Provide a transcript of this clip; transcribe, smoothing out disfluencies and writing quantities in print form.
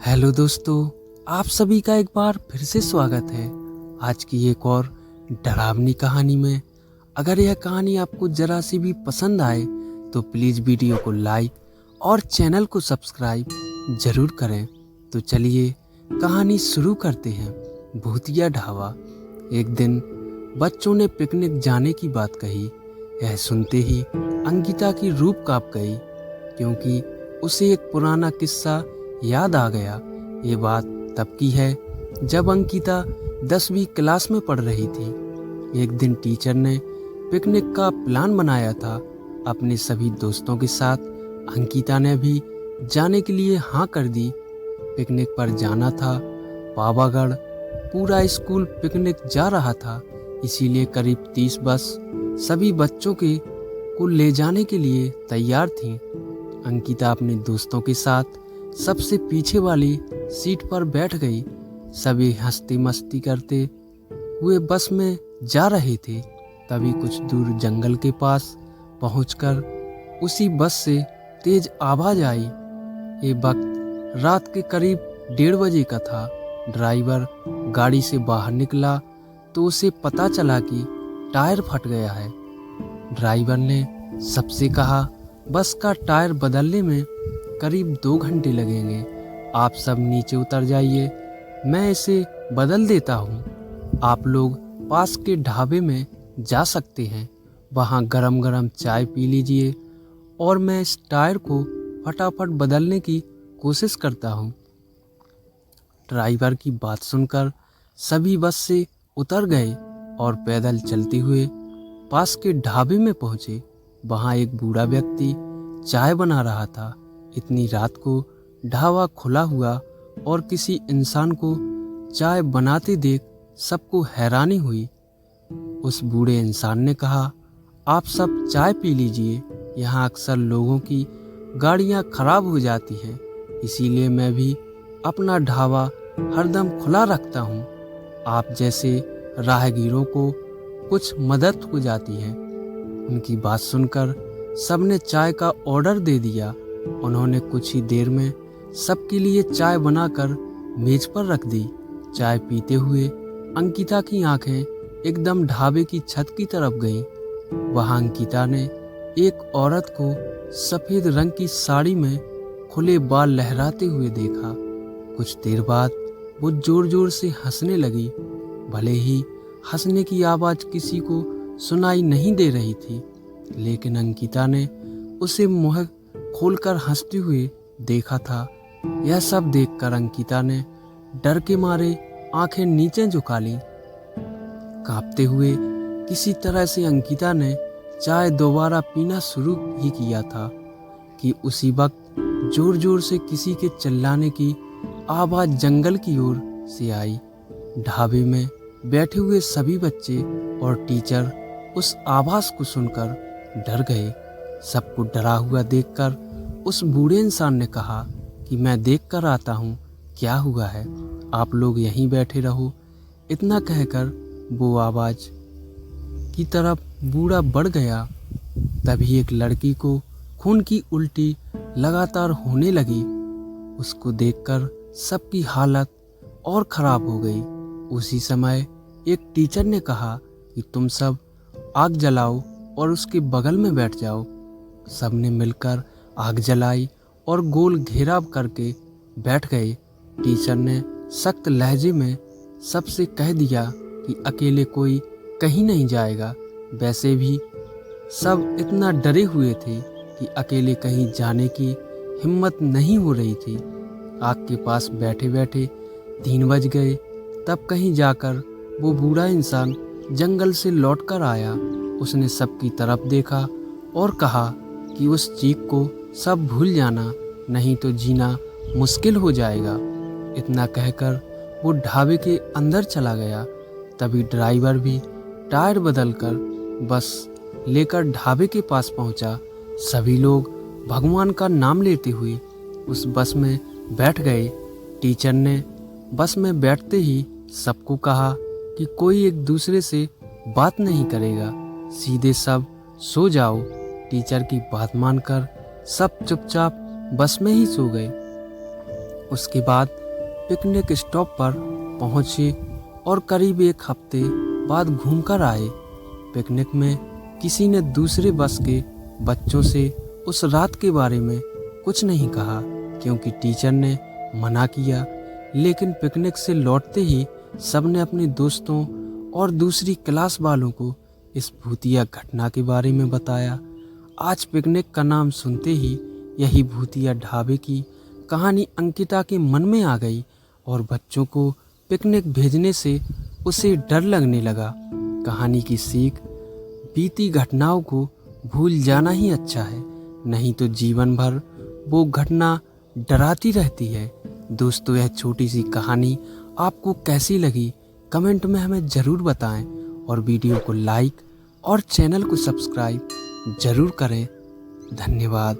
Hello दोस्तों, आप सभी का एक बार फिर से स्वागत है आज की एक और डरावनी कहानी में। अगर यह कहानी आपको जरा सी भी पसंद आए तो प्लीज़ वीडियो को लाइक और चैनल को सब्सक्राइब ज़रूर करें। तो चलिए कहानी शुरू करते हैं। भूतिया ढाबा। एक दिन बच्चों ने पिकनिक जाने की बात कही। यह सुनते ही अंकिता की रूह कांप गई, क्योंकि उसे एक पुराना किस्सा याद आ गया। ये बात तब की है जब अंकिता 10वीं क्लास में पढ़ रही थी। एक दिन टीचर ने पिकनिक का प्लान बनाया था अपने सभी दोस्तों के साथ। अंकिता ने भी जाने के लिए हाँ कर दी। पिकनिक पर जाना था पावागढ़। पूरा स्कूल पिकनिक जा रहा था, इसीलिए करीब 30 बस सभी बच्चों को ले जाने के लिए तैयार थीं। अंकिता अपने दोस्तों के साथ सबसे पीछे वाली सीट पर बैठ गई। सभी हंसती मस्ती करते हुए बस में जा रहे थे। तभी कुछ दूर जंगल के पास पहुंचकर उसी बस से तेज आवाज आई। ये वक्त रात के करीब 1:30 बजे का था। ड्राइवर गाड़ी से बाहर निकला तो उसे पता चला कि टायर फट गया है। ड्राइवर ने सबसे कहा, बस का टायर बदलने में करीब 2 घंटे लगेंगे। आप सब नीचे उतर जाइए, मैं इसे बदल देता हूँ। आप लोग पास के ढाबे में जा सकते हैं, वहाँ गरम गरम चाय पी लीजिए और मैं इस टायर को फटाफट बदलने की कोशिश करता हूँ। ड्राइवर की बात सुनकर सभी बस से उतर गए और पैदल चलते हुए पास के ढाबे में पहुँचे। वहाँ एक बूढ़ा व्यक्ति चाय बना रहा था। इतनी रात को ढाबा खुला हुआ और किसी इंसान को चाय बनाते देख सबको हैरानी हुई। उस बूढ़े इंसान ने कहा, आप सब चाय पी लीजिए, यहाँ अक्सर लोगों की गाड़ियाँ खराब हो जाती हैं, इसीलिए मैं भी अपना ढाबा हरदम खुला रखता हूँ। आप जैसे राहगीरों को कुछ मदद हो जाती है। उनकी बात सुनकर सबने चाय का ऑर्डर दे दिया। उन्होंने कुछ ही देर में सबके लिए चाय बनाकर मेज पर रख दी। चाय पीते हुए अंकिता की आंखें एकदम ढाबे की छत की तरफ गईं। वहां अंकिता ने एक औरत को सफेद रंग की साड़ी में खुले बाल लहराते हुए देखा। कुछ देर बाद वो जोर जोर से हंसने लगी। भले ही हंसने की आवाज किसी को सुनाई नहीं दे रही थी, लेकिन अंकिता ने उसे मुंह खोलकर हंसते हुए देखा था। यह सब देखकर अंकिता ने डर के मारे आंखें नीचे झुका लीं। कांपते हुए किसी तरह से अंकिता ने चाय दोबारा पीना शुरू ही किया था कि उसी वक्त जोर जोर से किसी के चिल्लाने की आवाज जंगल की ओर से आई। ढाबे में बैठे हुए सभी बच्चे और टीचर उस आवाज को सुनकर डर गए। सबको डरा हुआ देखकर उस बूढ़े इंसान ने कहा कि मैं देख कर आता हूँ क्या हुआ है, आप लोग यहीं बैठे रहो। इतना कहकर वो आवाज की तरफ बूढ़ा बढ़ गया। तभी एक लड़की को खून की उल्टी लगातार होने लगी। उसको देखकर सबकी हालत और खराब हो गई। उसी समय एक टीचर ने कहा कि तुम सब आग जलाओ और उसके बगल में बैठ जाओ। सबने मिलकर आग जलाई और गोल घेराव करके बैठ गए। टीचर ने सख्त लहजे में सबसे कह दिया कि अकेले कोई कहीं नहीं जाएगा। वैसे भी सब इतना डरे हुए थे कि अकेले कहीं जाने की हिम्मत नहीं हो रही थी। आग के पास बैठे बैठे 3 बज गए। तब कहीं जाकर वो बूढ़ा इंसान जंगल से लौटकर आया। उसने सबकी तरफ देखा और कहा कि उस चीख को सब भूल जाना, नहीं तो जीना मुश्किल हो जाएगा। इतना कहकर वो ढाबे के अंदर चला गया। तभी ड्राइवर भी टायर बदलकर बस लेकर ढाबे के पास पहुंचा। सभी लोग भगवान का नाम लेते हुए उस बस में बैठ गए। टीचर ने बस में बैठते ही सबको कहा कि कोई एक दूसरे से बात नहीं करेगा, सीधे सब सो जाओ। टीचर की बात मानकर सब चुपचाप बस में ही सो गए। उसके बाद पिकनिक स्टॉप पर पहुंचे और करीब एक हफ्ते बाद घूमकर आए। पिकनिक में किसी ने दूसरे बस के बच्चों से उस रात के बारे में कुछ नहीं कहा क्योंकि टीचर ने मना किया, लेकिन पिकनिक से लौटते ही सबने अपने दोस्तों और दूसरी क्लास वालों को इस भूतिया घटना के बारे में बताया। आज पिकनिक का नाम सुनते ही यही भूतिया ढाबे की कहानी अंकिता के मन में आ गई और बच्चों को पिकनिक भेजने से उसे डर लगने लगा। कहानी की सीख, बीती घटनाओं को भूल जाना ही अच्छा है, नहीं तो जीवन भर वो घटना डराती रहती है। दोस्तों, यह छोटी सी कहानी आपको कैसी लगी कमेंट में हमें ज़रूर बताएं और वीडियो को लाइक और चैनल को सब्सक्राइब ज़रूर करें। धन्यवाद।